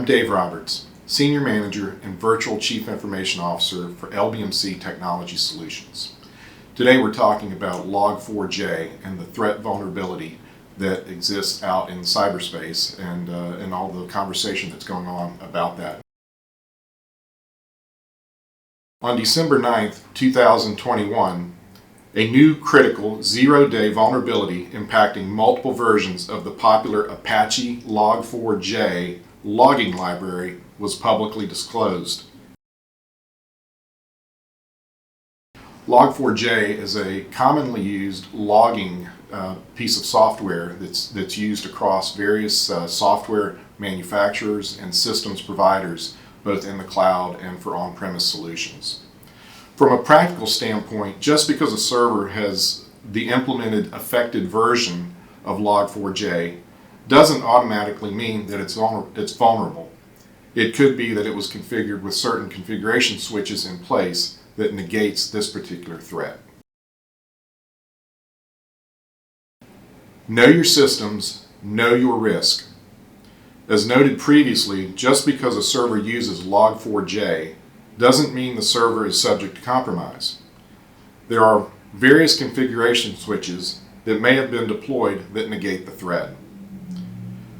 Dave Roberts, Senior Manager and Virtual Chief Information Officer for LBMC Technology Solutions. Today we're talking about Log4j and the threat vulnerability that exists out in cyberspace and all the conversation that's going on about that. On December 9th, 2021, a new critical zero-day vulnerability impacting multiple versions of the popular Apache Log4j logging library was publicly disclosed. Log4j is a commonly used logging piece of software that's used across various software manufacturers and systems providers, both in the cloud and for on-premise solutions. From a practical standpoint, just because a server has the implemented affected version of Log4j doesn't automatically mean that it's vulnerable. It could be that it was configured with certain configuration switches in place that negates this particular threat. Know your systems, know your risk. As noted previously, just because a server uses Log4j doesn't mean the server is subject to compromise. There are various configuration switches that may have been deployed that negate the threat.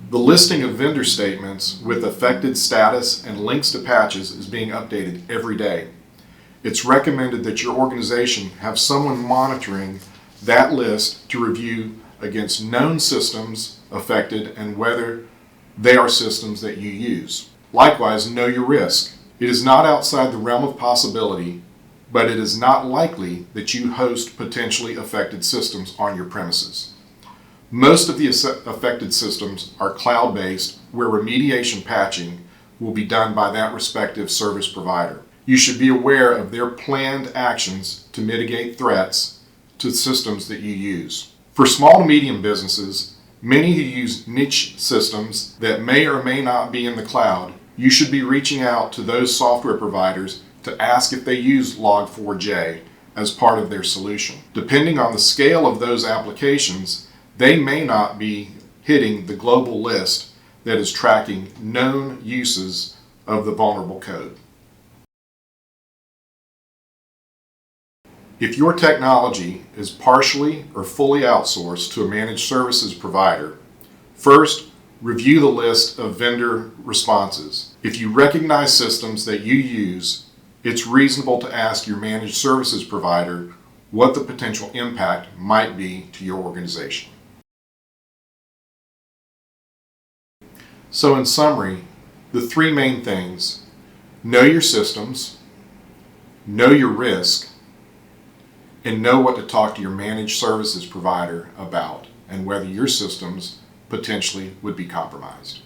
The listing of vendor statements with affected status and links to patches is being updated every day. It's recommended that your organization have someone monitoring that list to review against known systems affected and whether they are systems that you use. Likewise, know your risk. It is not outside the realm of possibility, but it is not likely that you host potentially affected systems on your premises. Most of the affected systems are cloud-based, where remediation patching will be done by that respective service provider. You should be aware of their planned actions to mitigate threats to systems that you use. For small to medium businesses, many who use niche systems that may or may not be in the cloud, you should be reaching out to those software providers to ask if they use Log4j as part of their solution. Depending on the scale of those applications, they may not be hitting the global list that is tracking known uses of the vulnerable code. If your technology is partially or fully outsourced to a managed services provider, first, review the list of vendor responses. If you recognize systems that you use, it's reasonable to ask your managed services provider what the potential impact might be to your organization. So in summary, the three main things: know your systems, know your risk, and know what to talk to your managed services provider about and whether your systems potentially would be compromised.